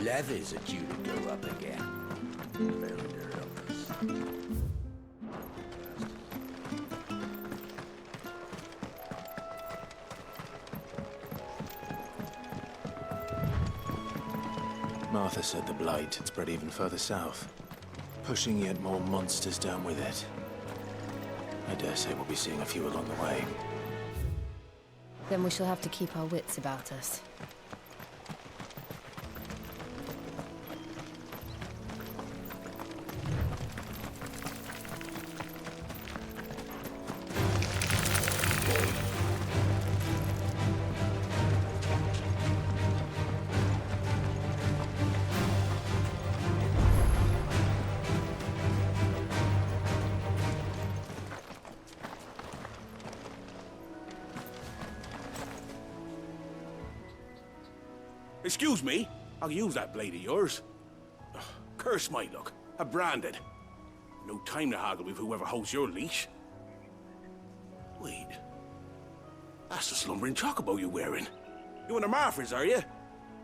levies are due to go up again. Martha said the blight had spread even further south, pushing yet more monsters down with it. I dare say we'll be seeing a few along the way. Then we shall have to keep our wits about us. Excuse me, I'll use that blade of yours. Ugh, curse my luck. I'm branded. No time to haggle with whoever holds your leash. Wait. That's the slumbering chocobo you're wearing. You and the Marfors, are you?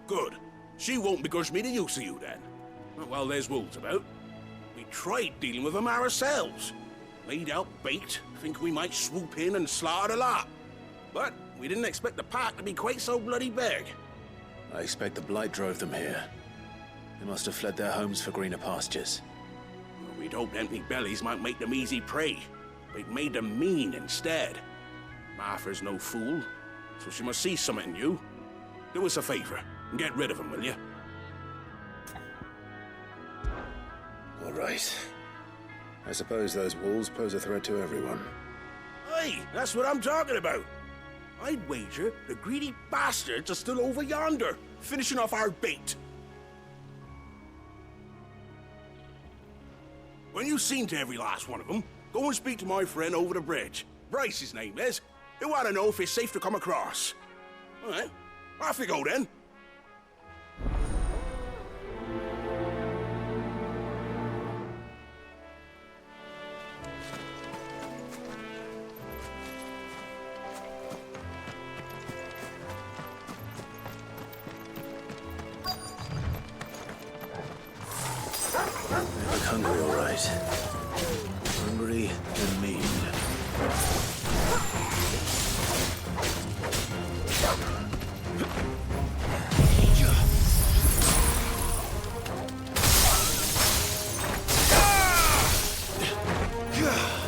Good. She won't begrudge me the use of you, then. Well, there's wolves about. We tried dealing with them ourselves. Laid out bait, think we might swoop in and slaughter the lot. But we didn't expect the pack to be quite so bloody big. I expect the blight drove them here. They must have fled their homes for greener pastures. Well, we'd hoped empty bellies might make them easy prey. They'd made them mean instead. Martha's no fool, so she must see something in you. Do us a favor and get rid of them, will you? All right. I suppose those wolves pose a threat to everyone. Hey, that's what I'm talking about. I'd wager the greedy bastards are still over yonder, finishing off our bait. When you've seen to every last one of them, go and speak to my friend over the bridge. Bryce, his name is. They want to know if it's safe to come across. All right, off you go then. They look hungry, all right. Hungry and mean.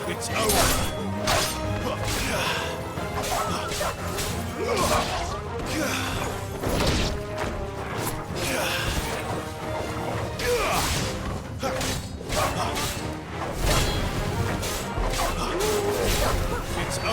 It's over. It's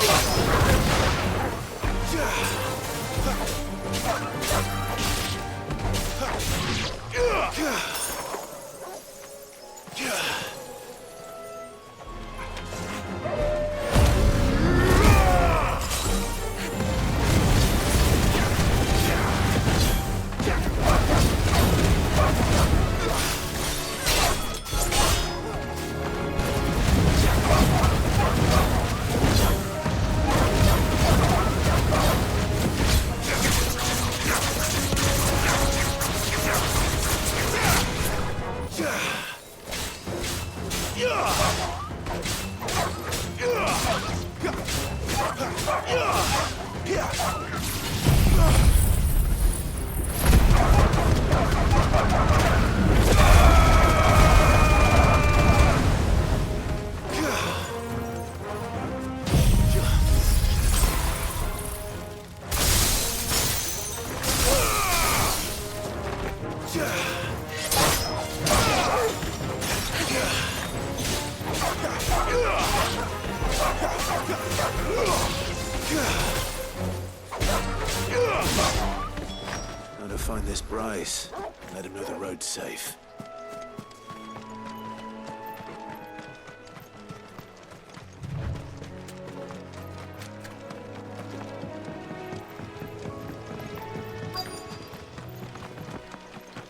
Now to find this Bryce, and let him know the road's safe.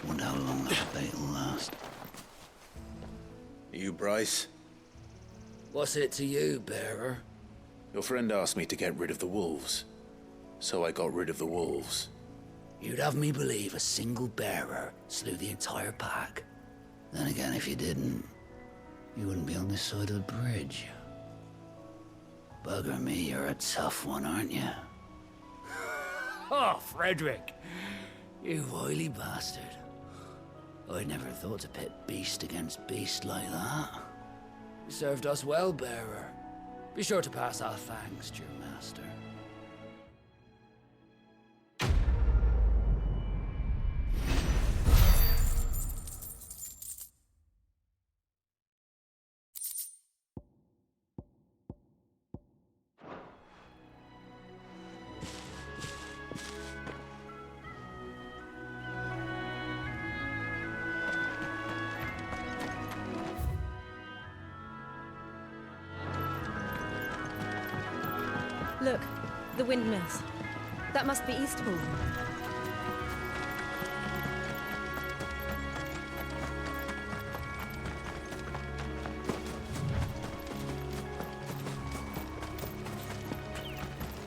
Wonder how long that bait will last. You, Bryce? What's it to you, bearer? Your friend asked me to get rid of the wolves. So I got rid of the wolves. You'd have me believe a single bearer slew the entire pack. Then again, if you didn't, you wouldn't be on this side of the bridge. Bugger me, you're a tough one, aren't you? Oh, Frederick! You wily bastard. I'd never thought to pit beast against beast like that. You served us well, bearer. Be sure to pass our thanks to your master. Look, the windmills. That must be Eastpool.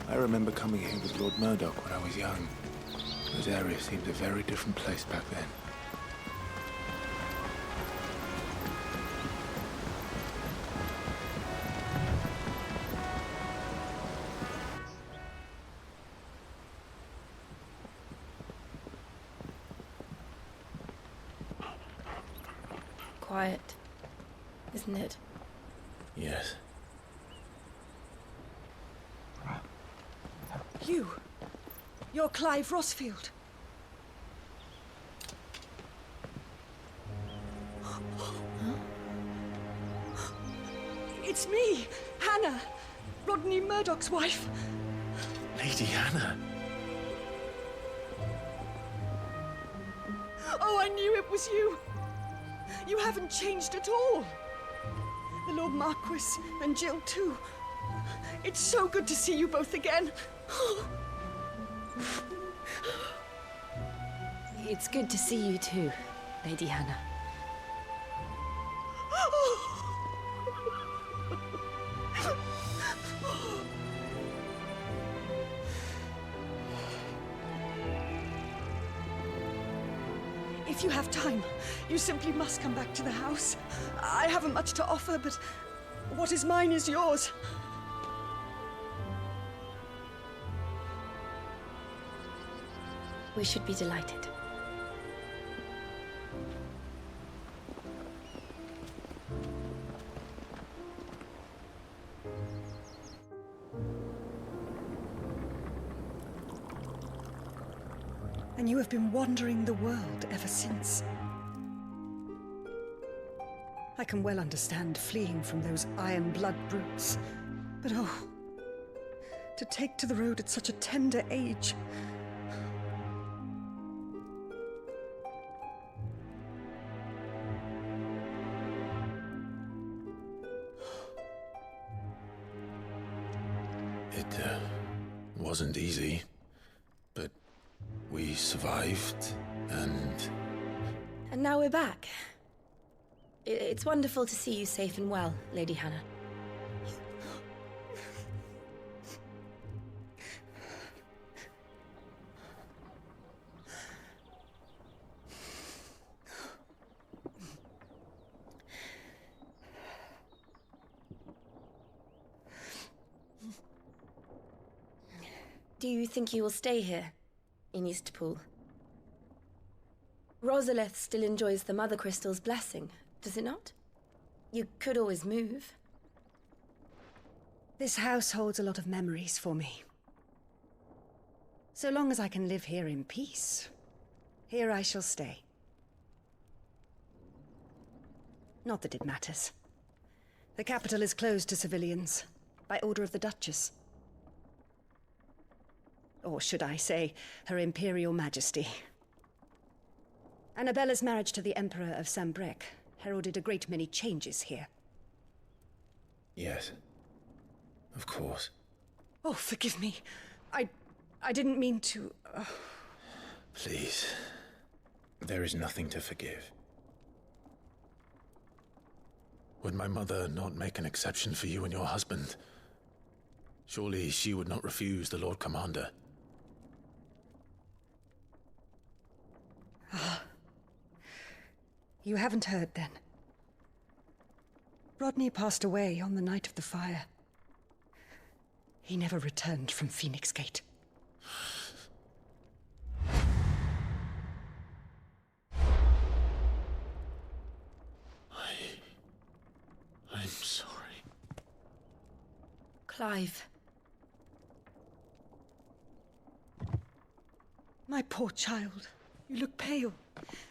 I remember coming here with Lord Murdoch when I was young. Those areas seemed a very different place back then. Quiet, isn't it? Yes. You're Clive Rossfield. It's me, Hannah, Rodney Murdoch's wife. Lady Hannah. Oh, I knew it was you. You haven't changed at all. The Lord Marquis and Jill too. It's so good to see you both again. It's good to see you too, Lady Hannah. If you have time, you simply must come back to the house. I haven't much to offer, but what is mine is yours. We should be delighted. And you have been wandering the world ever since. I can well understand fleeing from those iron blood brutes. But oh, to take to the road at such a tender age. It wasn't easy, but we survived, and now we're back. It's wonderful to see you safe and well, Lady Hannah. Do you think you will stay here, in Eastpool? Rosalith still enjoys the Mother Crystal's blessing, does it not? You could always move. This house holds a lot of memories for me. So long as I can live here in peace, here I shall stay. Not that it matters. The capital is closed to civilians, by order of the Duchess. Or should I say, Her Imperial Majesty. Annabella's marriage to the Emperor of Sambrec heralded a great many changes here. yes, of course. Oh, forgive me. I didn't mean to... Please, there is nothing to forgive. Would my mother not make an exception for you and your husband? Surely she would not refuse the Lord Commander. You haven't heard, then? Rodney passed away on the night of the fire. He never returned from Phoenix Gate. I'm sorry. Clive. My poor child. You look pale.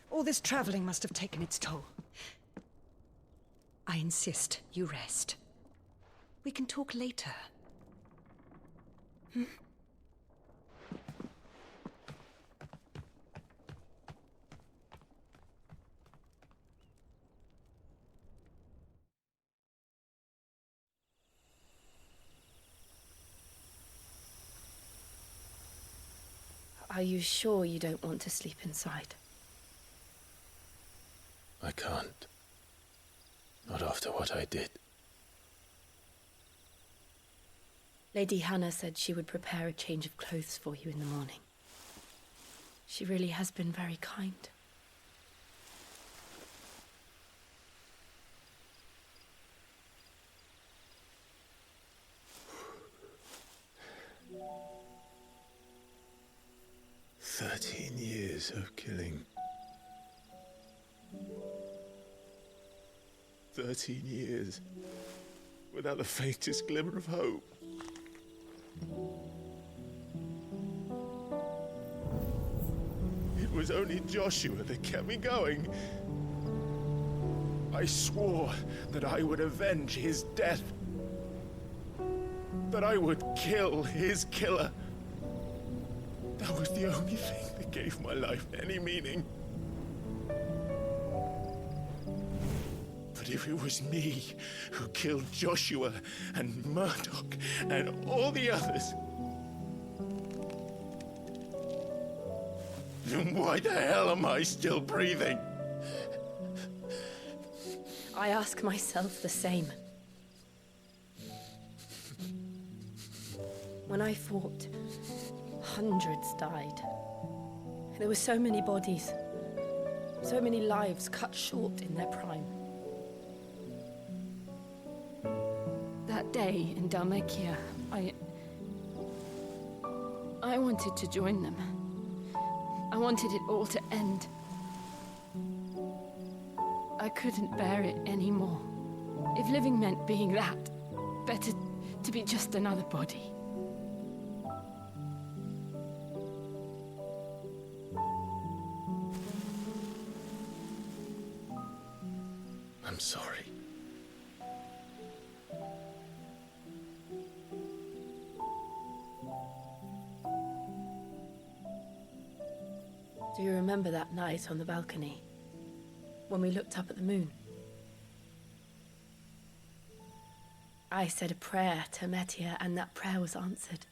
All this traveling must have taken its toll. I insist you rest. We can talk later. Are you sure you don't want to sleep inside? I can't. Not after what I did. Lady Hannah said she would prepare a change of clothes for you in the morning. She really has been very kind. Years of killing. 13 years without the faintest glimmer of hope. It was only Joshua that kept me going. I swore that I would avenge his death. That I would kill his killer. That was the only thing that gave my life any meaning. But if it was me who killed Joshua and Murdoch and all the others, then why the hell am I still breathing? I ask myself the same. When I fought, hundreds died. There were so many bodies, so many lives cut short in their prime. That day in Dalmekia, I wanted to join them. I wanted it all to end. I couldn't bear it anymore. If living meant being that, better to be just another body. I'm sorry. Do you remember that night on the balcony, when we looked up at the moon? I said a prayer to Metia, and that prayer was answered.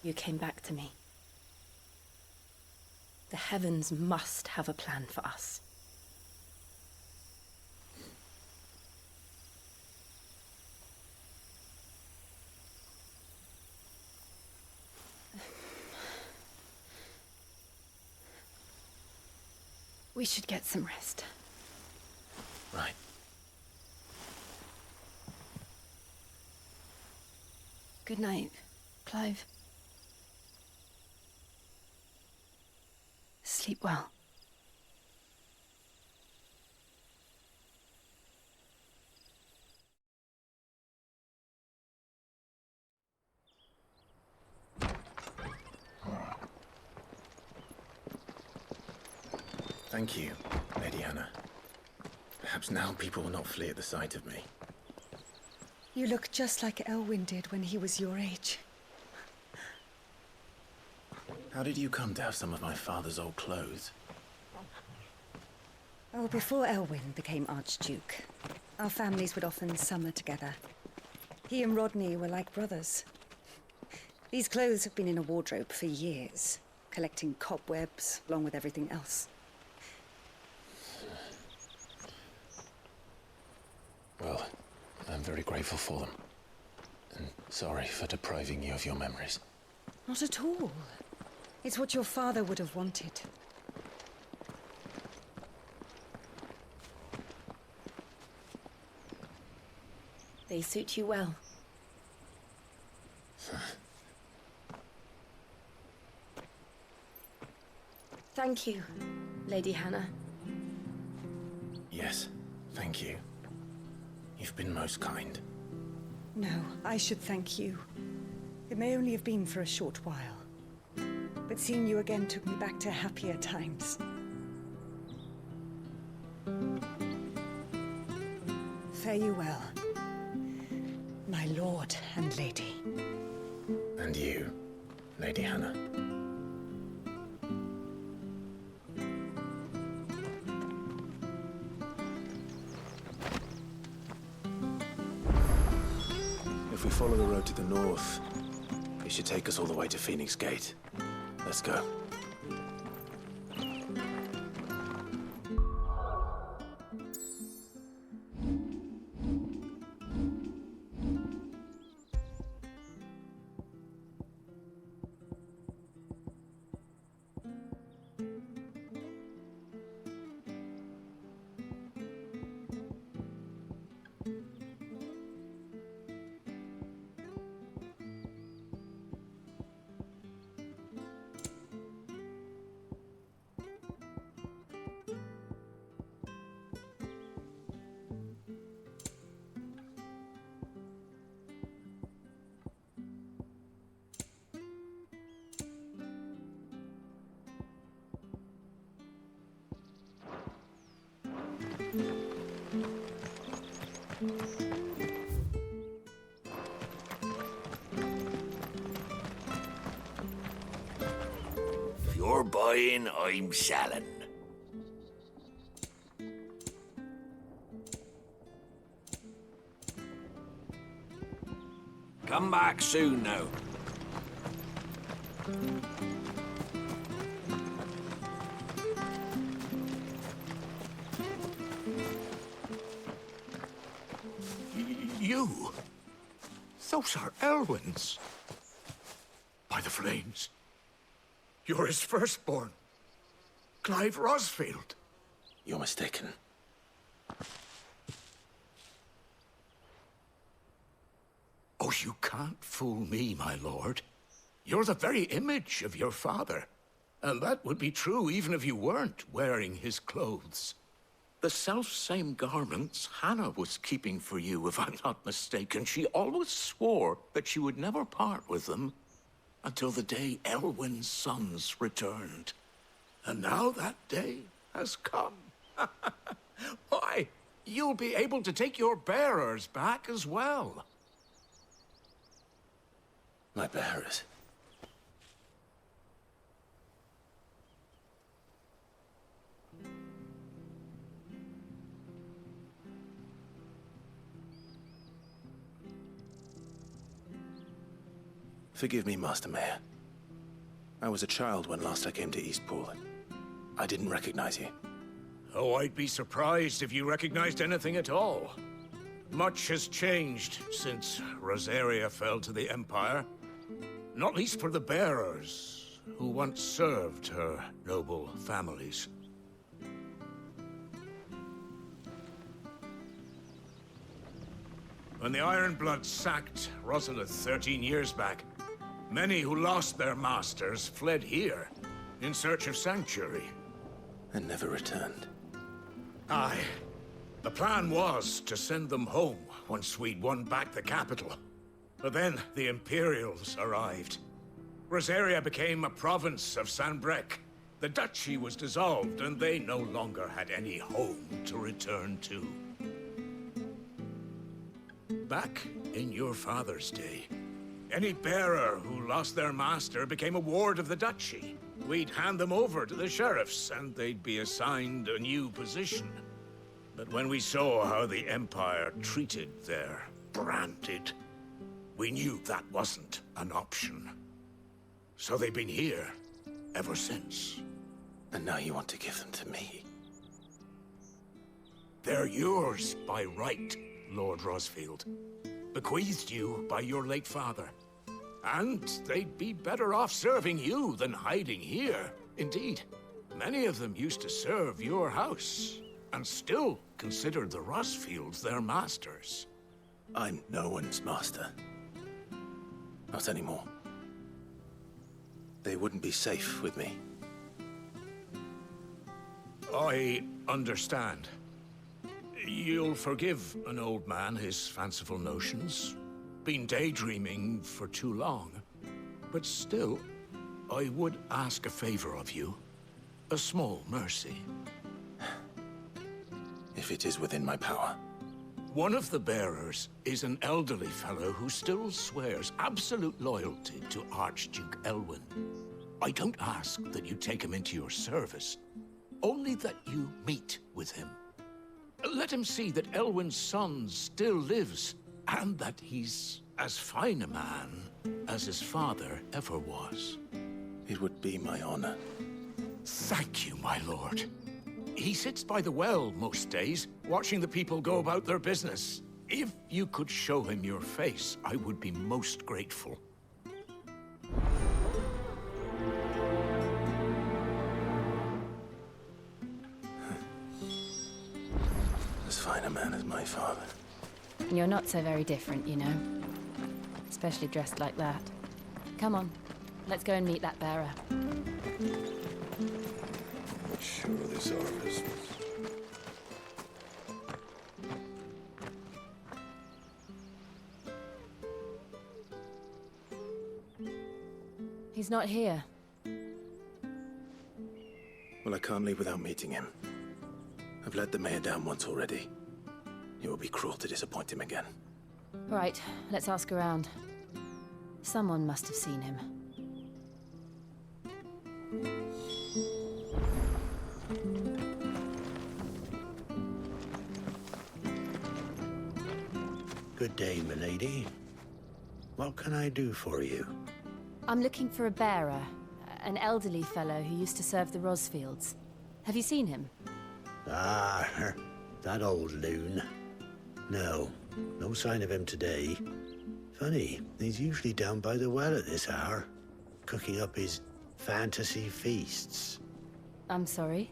You came back to me. The heavens must have a plan for us. We should get some rest. Right. Good night, Clive. Sleep well. Thank you, Lady Hannah. Perhaps now people will not flee at the sight of me. You look just like Elwyn did when he was your age. How did you come to have some of my father's old clothes? Oh, before Elwyn became Archduke, our families would often summer together. He and Rodney were like brothers. These clothes have been in a wardrobe for years, collecting cobwebs along with everything else. Well, I'm very grateful for them. And sorry for depriving you of your memories. Not at all. It's what your father would have wanted. They suit you well. Thank you, Lady Hannah. Yes, thank you. You've been most kind. No, I should thank you. It may only have been for a short while, but seeing you again took me back to happier times. Fare you well, my lord and lady. And you, Lady Hannah. If we follow the road to the north, it should take us all the way to Phoenix Gate. Let's go. If you're buying, I'm selling. Come back soon now. You? Those are Elwyn's. By the flames. You're his firstborn. Clive Rosfield. You're mistaken. Oh, you can't fool me, my lord. You're the very image of your father. And that would be true even if you weren't wearing his clothes. The self-same garments Hannah was keeping for you, if I'm not mistaken. She always swore that she would never part with them until the day Elwyn's sons returned. And now that day has come. Why, you'll be able to take your bearers back as well. My bearers. Forgive me, Master Mayor. I was a child when last I came to Eastpool. I didn't recognize you. Oh, I'd be surprised if you recognized anything at all. Much has changed since Rosaria fell to the Empire. Not least for the bearers, who once served her noble families. When the Ironbloods sacked Rosalith 13 years back, many who lost their masters fled here in search of sanctuary. And never returned. Aye. The plan was to send them home once we'd won back the capital. But then the Imperials arrived. Rosaria became a province of Sanbreque. The duchy was dissolved, and they no longer had any home to return to. Back in your father's day, any bearer who lost their master became a ward of the duchy. We'd hand them over to the sheriffs, and they'd be assigned a new position. But when we saw how the Empire treated their branded, we knew that wasn't an option. So they've been here ever since. And now you want to give them to me? They're yours by right, Lord Rosfield, bequeathed you by your late father. And they'd be better off serving you than hiding here. Indeed, many of them used to serve your house, and still considered the Rosfields their masters. I'm no one's master. Not anymore. They wouldn't be safe with me. I understand. You'll forgive an old man his fanciful notions. Been daydreaming for too long. But still, I would ask a favor of you. A small mercy. If it is within my power. One of the bearers is an elderly fellow who still swears absolute loyalty to Archduke Elwyn. I don't ask that you take him into your service, only that you meet with him. Let him see that Elwyn's son still lives, and that he's as fine a man as his father ever was. It would be my honor. Thank you, my lord. He sits by the well most days, watching the people go about their business. If you could show him your face, I would be most grateful. As fine a man as my father. You're not so very different, you know. Especially dressed like that. Come on, let's go and meet that bearer. Sure, this office. He's not here. Well, I can't leave without meeting him. I've let the mayor down once already. It would be cruel to disappoint him again. Right, let's ask around. Someone must have seen him. Good day, milady. What can I do for you? I'm looking for a bearer. An elderly fellow who used to serve the Rosfields. Have you seen him? Ah, that old loon. No, no sign of him today. Funny, he's usually down by the well at this hour, cooking up his fantasy feasts. I'm sorry?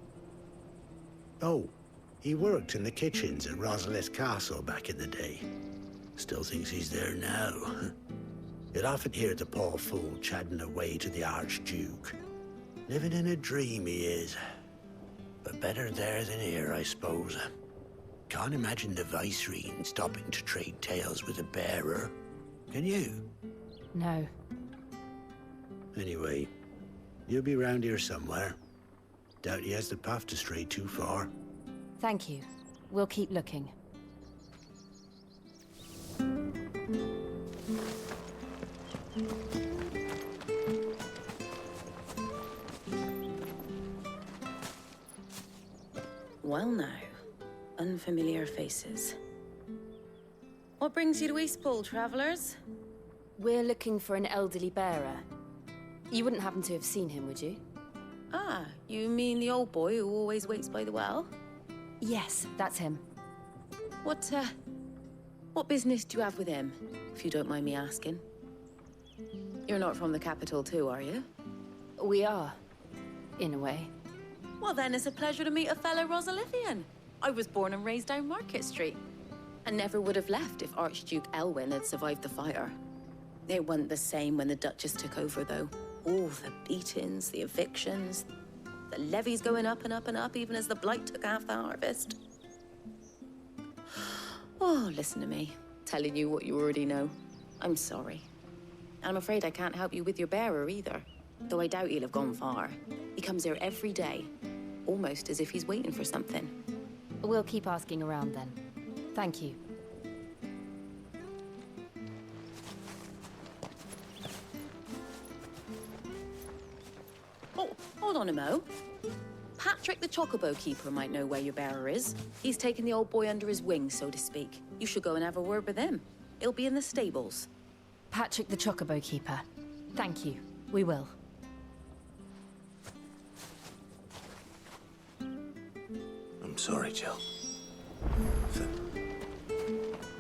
Oh, he worked in the kitchens at Rosalith Castle back in the day. Still thinks he's there now. You'd often hear the poor fool chatting away to the Archduke. Living in a dream he is. But better there than here, I suppose. Can't imagine the Viceroy stopping to trade tales with a bearer. Can you? No. Anyway, you'll be round here somewhere. Doubt he has the path to stray too far. Thank you. We'll keep looking. Well now, unfamiliar faces. What brings you to Eastpool, travelers? We're looking for an elderly bearer. You wouldn't happen to have seen him, would you? Ah, you mean the old boy who always waits by the well? Yes, that's him. What business do you have with him, if you don't mind me asking? You're not from the capital too, are you? We are, in a way. Well then, it's a pleasure to meet a fellow Rosalithian. I was born and raised down Market Street, and never would have left if Archduke Elwyn had survived the fire. It wasn't the same when the Duchess took over, though. All the beatings, the evictions, the levies going up and up and up, even as the blight took half the harvest. Oh, listen to me, telling you what you already know. I'm sorry. And I'm afraid I can't help you with your bearer either, though I doubt he'll have gone far. He comes here every day, almost as if he's waiting for something. We'll keep asking around then. Thank you. Oh, hold on a mo. Patrick the Chocobo Keeper might know where your bearer is. He's taken the old boy under his wing, so to speak. You should go and have a word with him. He'll be in the stables. Patrick the Chocobo Keeper. Thank you. We will. I'm sorry, Jill.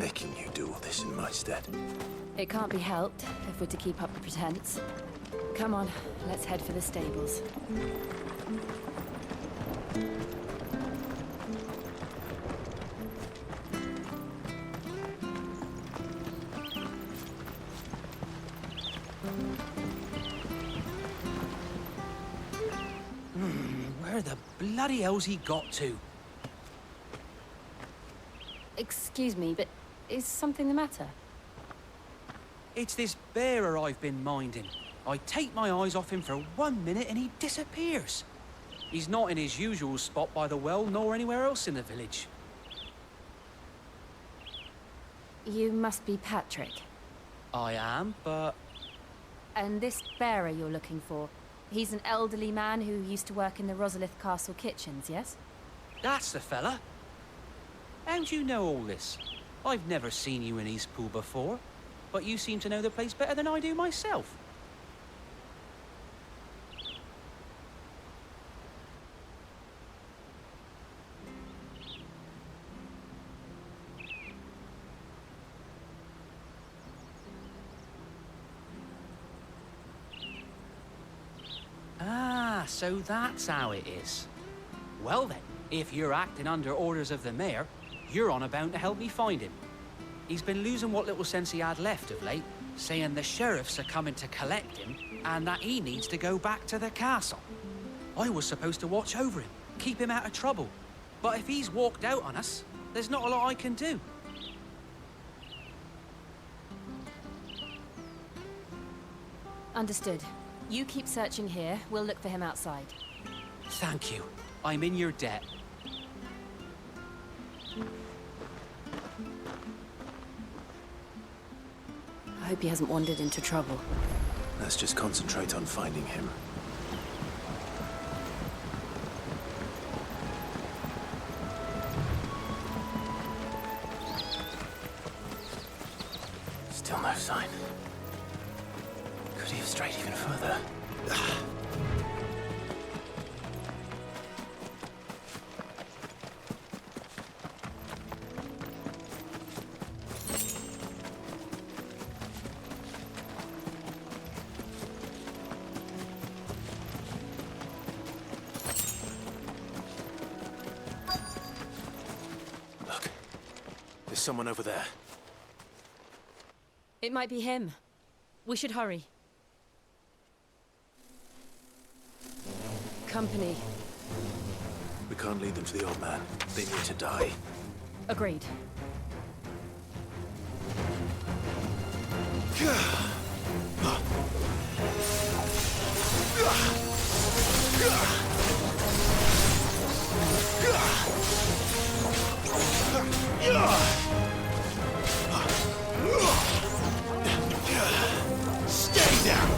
making you do all this in my stead? It can't be helped if we're to keep up the pretense. Come on, let's head for the stables. Where the bloody hell's he got to? Excuse me, but is something the matter? It's this bearer I've been minding. I take my eyes off him for 1 minute and he disappears. He's not in his usual spot by the well, nor anywhere else in the village. You must be Patrick. I am, but... And this bearer you're looking for, he's an elderly man who used to work in the Rosalith Castle kitchens, yes? That's the fella. How do you know all this? I've never seen you in Eastpool before, but you seem to know the place better than I do myself. Ah, so that's how it is. Well then, if you're acting under orders of the mayor, you're on about to help me find him. He's been losing what little sense he had left of late, saying the sheriffs are coming to collect him and that he needs to go back to the castle. I was supposed to watch over him, keep him out of trouble. But if he's walked out on us, there's not a lot I can do. Understood. You keep searching here, we'll look for him outside. Thank you. I'm in your debt. I hope he hasn't wandered into trouble. Let's just concentrate on finding him. Still no sign. Could he have strayed even further? Look, there's someone over there. It might be him. We should hurry. Company. We can't lead them to the old man. They need to die. Agreed. Stay down!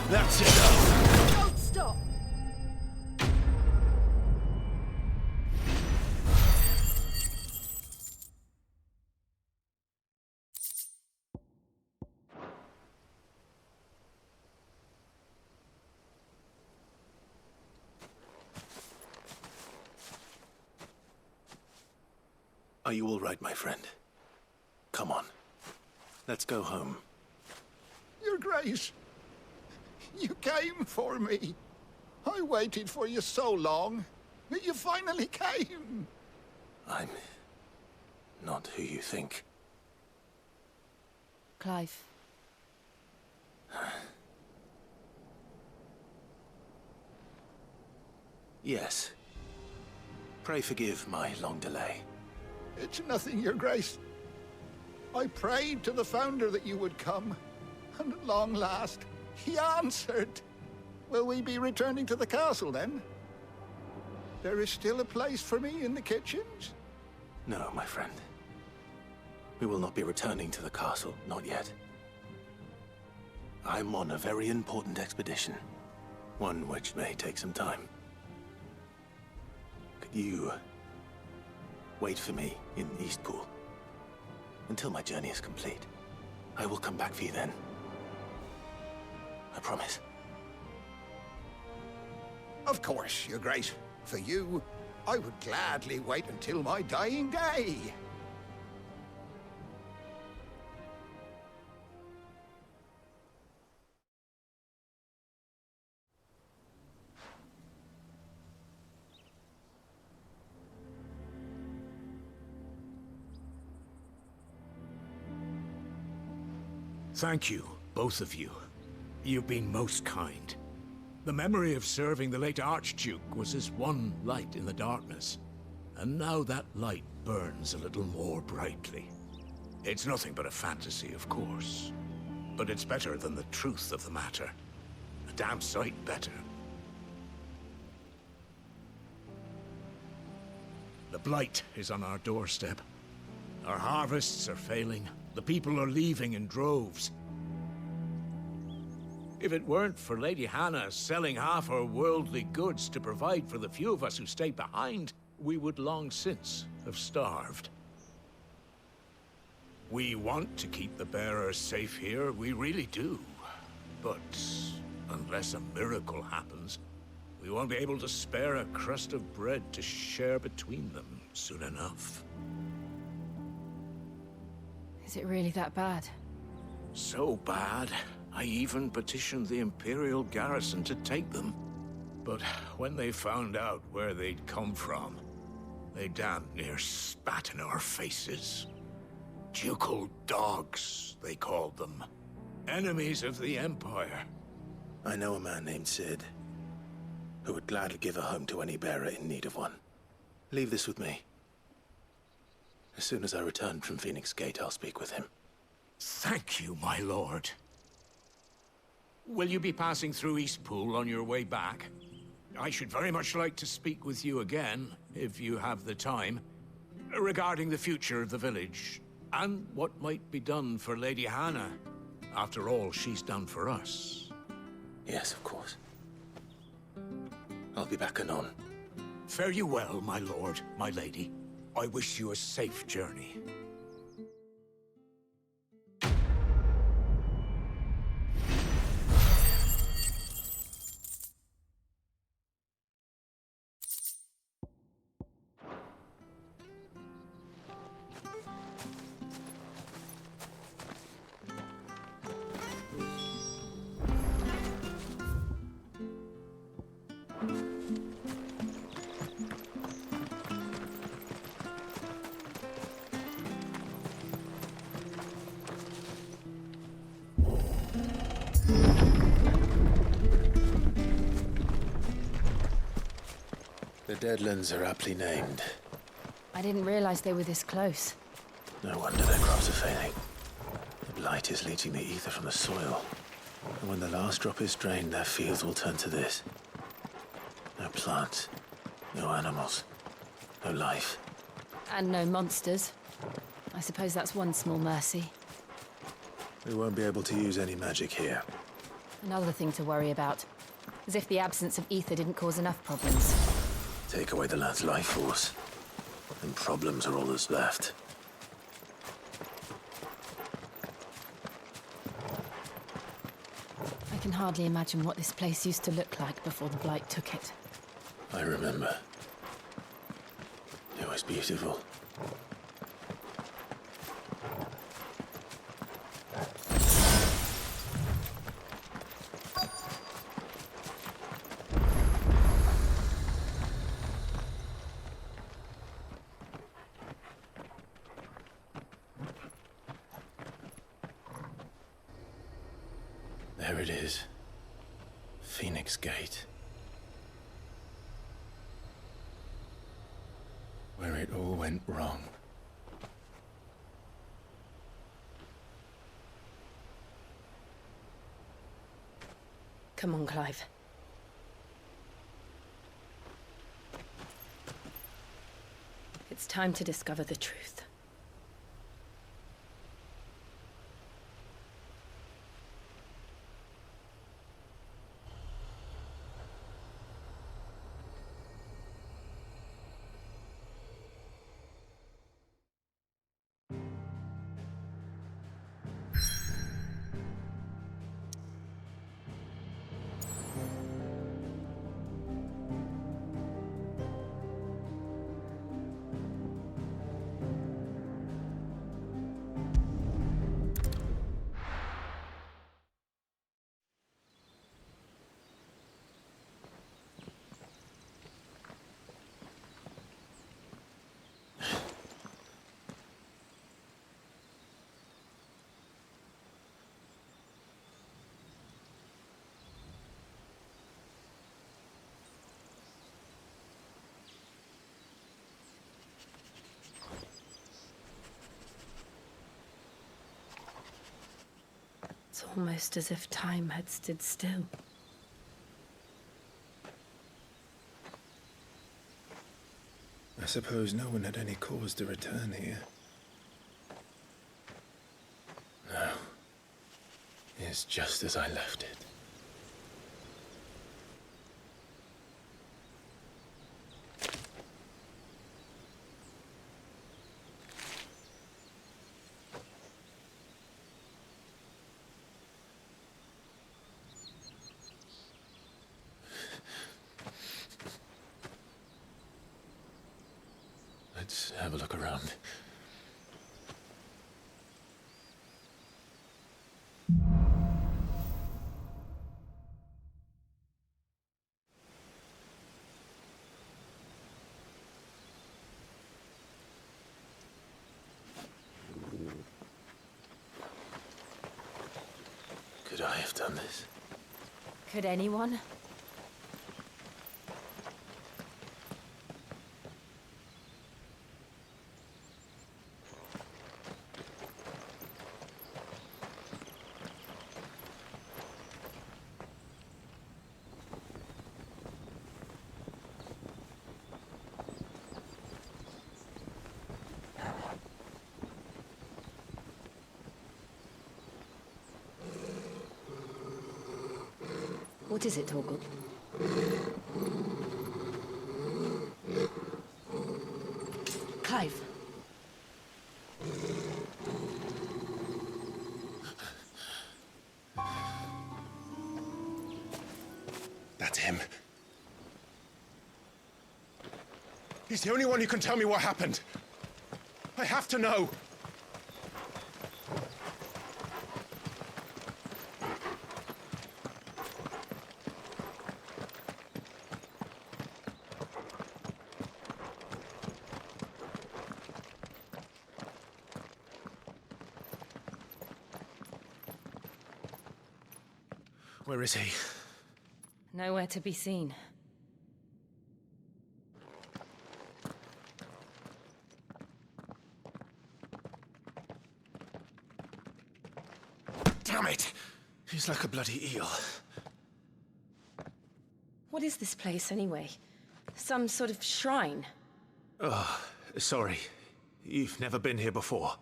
That's enough! Don't stop! Are you all right, my friend? Come on. Let's go home. Your Grace. You came for me. I waited for you so long, but you finally came. I'm not who you think. Clive. Yes. Pray forgive my long delay. It's nothing, Your Grace. I prayed to the Founder that you would come, and at long last, he answered. Will we be returning to the castle, then? There is still a place for me in the kitchens? No, my friend. We will not be returning to the castle, not yet. I'm on a very important expedition. One which may take some time. Could you wait for me in Eastpool until my journey is complete? I will come back for you then. I promise. Of course, Your Grace. For you, I would gladly wait until my dying day. Thank you, both of you. You've been most kind. The memory of serving the late Archduke was as one light in the darkness, and now that light burns a little more brightly. It's nothing but a fantasy, of course, but it's better than the truth of the matter. A damn sight better. The blight is on our doorstep. Our harvests are failing. The people are leaving in droves. If it weren't for Lady Hannah selling half her worldly goods to provide for the few of us who stayed behind, we would long since have starved. We want to keep the bearers safe here, we really do. But unless a miracle happens, we won't be able to spare a crust of bread to share between them soon enough. Is it really that bad? So bad, I even petitioned the Imperial garrison to take them. But when they found out where they'd come from, they damn near spat in our faces. Ducal dogs, they called them. Enemies of the Empire. I know a man named Sid, who would gladly give a home to any bearer in need of one. Leave this with me. As soon as I return from Phoenix Gate, I'll speak with him. Thank you, my lord. Will you be passing through Eastpool on your way back? I should very much like to speak with you again, if you have the time, regarding the future of the village, and what might be done for Lady Hannah, after all she's done for us. Yes, of course. I'll be back anon. Fare you well, my lord, my lady. I wish you a safe journey. The Deadlands are aptly named. I didn't realize they were this close. No wonder their crops are failing. The blight is leaching the ether from the soil. And when the last drop is drained, their fields will turn to this. No plants, no animals, no life. And no monsters. I suppose that's one small mercy. We won't be able to use any magic here. Another thing to worry about. As if the absence of ether didn't cause enough problems. Take away the lad's life force, and problems are all that's left. I can hardly imagine what this place used to look like before the blight took it. I remember. It was beautiful. There it is. Phoenix Gate. Where it all went wrong. Come on, Clive. It's time to discover the truth. It's almost as if time had stood still. I suppose no one had any cause to return here. No. It's just as I left it. Let's have a look around. Could I have done this? Could anyone? What is it, Torgal? Clive. That's him. He's the only one who can tell me what happened. I have to know. Where is he? Nowhere to be seen. Damn it! He's like a bloody eel. What is this place, anyway? Some sort of shrine? Oh, sorry. You've never been here before.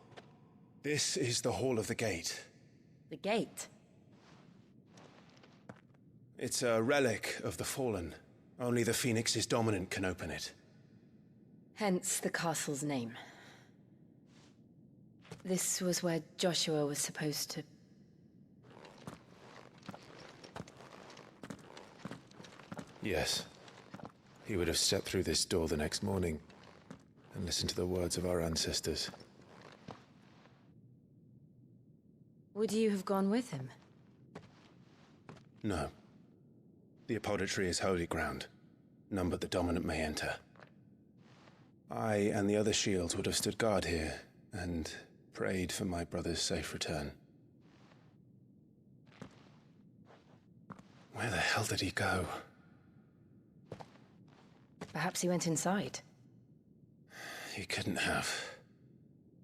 This is the Hall of the Gate. The gate? It's a relic of the Fallen. Only the Phoenix's dominant can open it. Hence the castle's name. This was where Joshua was supposed to... Yes. He would have stepped through this door the next morning and listened to the words of our ancestors. Would you have gone with him? No. The apodatory is holy ground. None but the dominant may enter. I and the other shields would have stood guard here and prayed for my brother's safe return. Where the hell did he go? Perhaps he went inside. He couldn't have.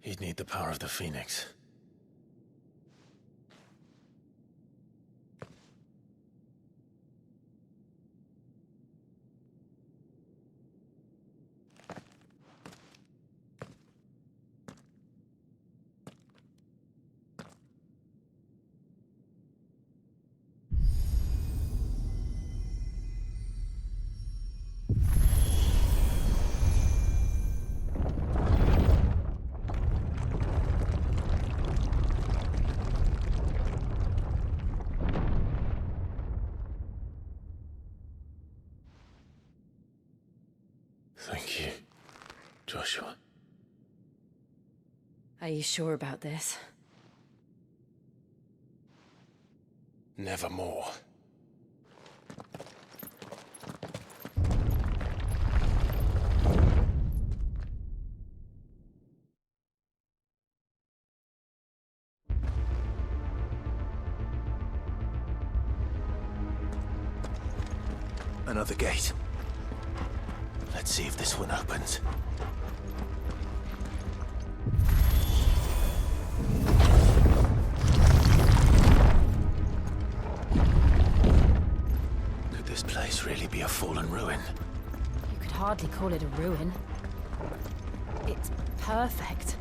He'd need the power of the Phoenix. Thank you, Joshua. Are you sure about this? Nevermore. Another gate. Let's see if this one opens. Could this place really be a fallen ruin? You could hardly call it a ruin. It's perfect.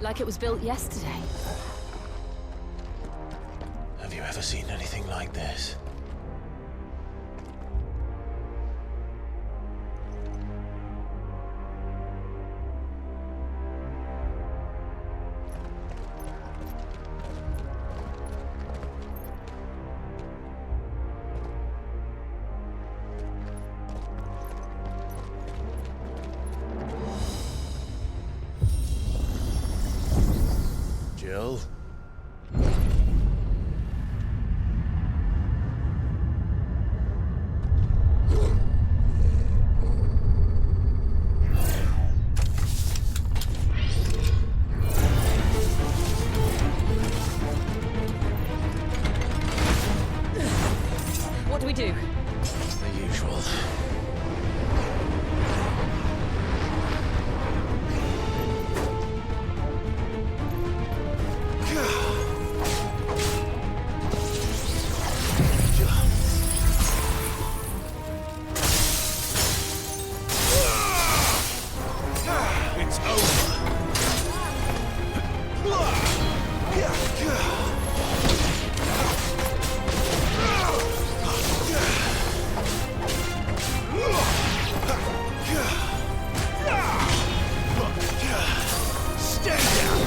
Like it was built yesterday. Have you ever seen anything like this? Jill? What do we do? The usual. It's over. Stay down.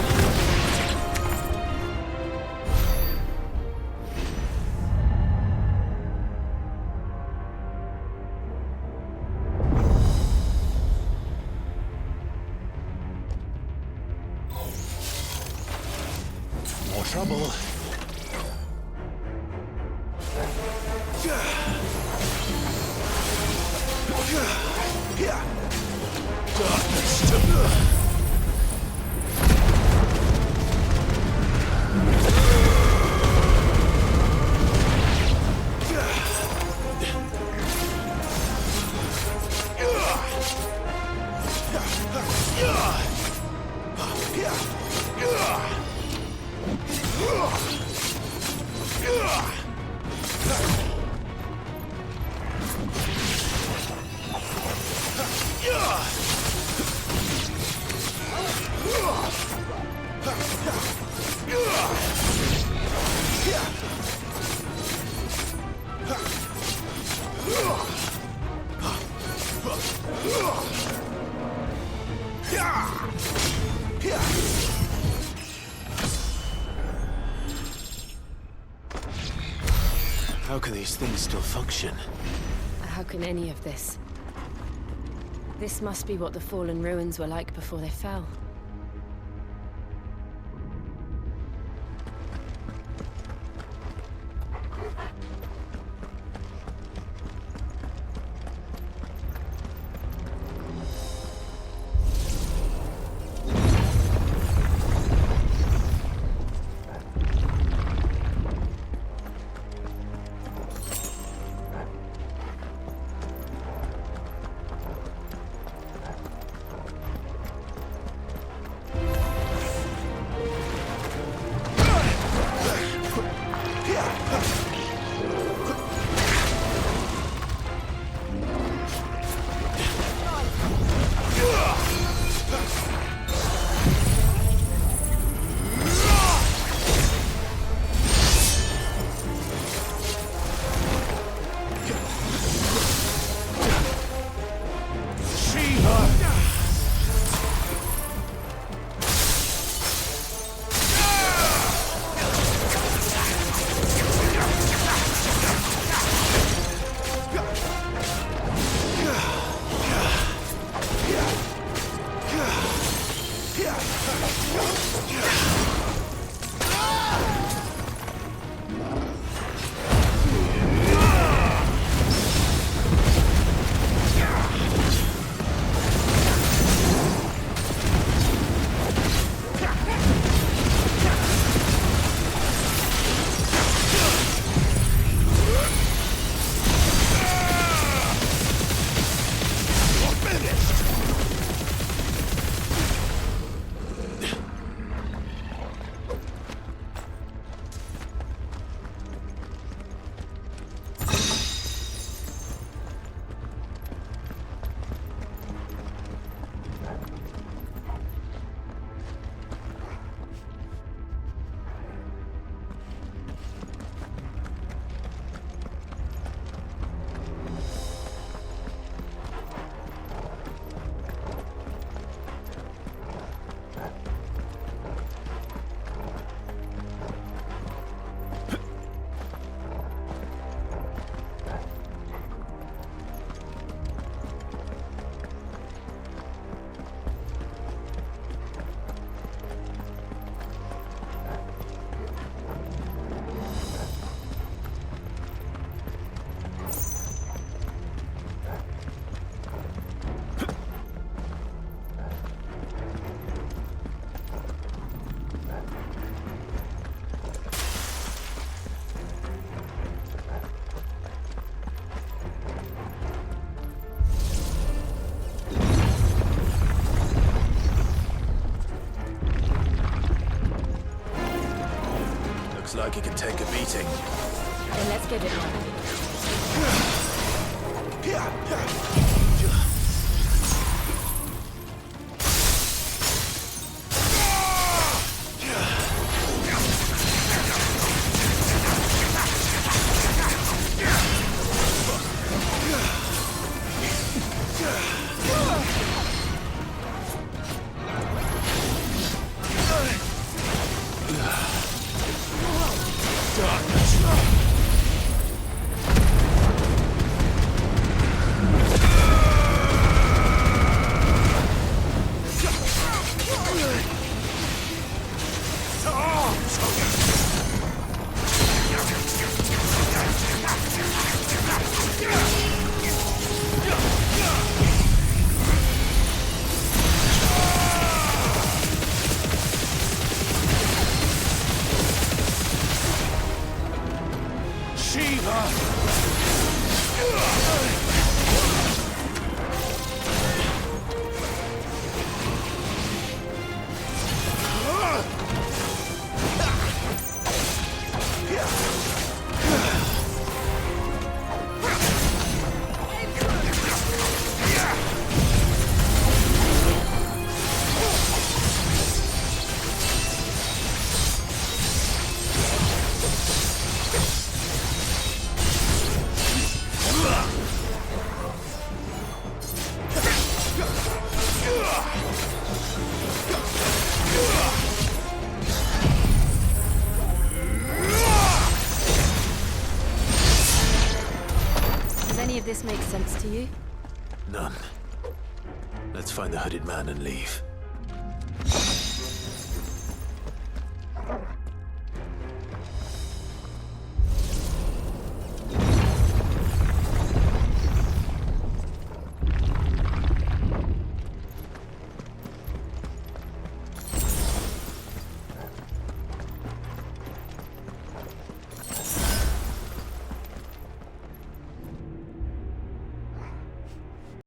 More trouble. How can these things still function? How can any of this? This must be what the fallen ruins were like before they fell. like he can take a beating. Then let's give it one. Does any of this make sense to you? None. Let's find the hooded man and leave.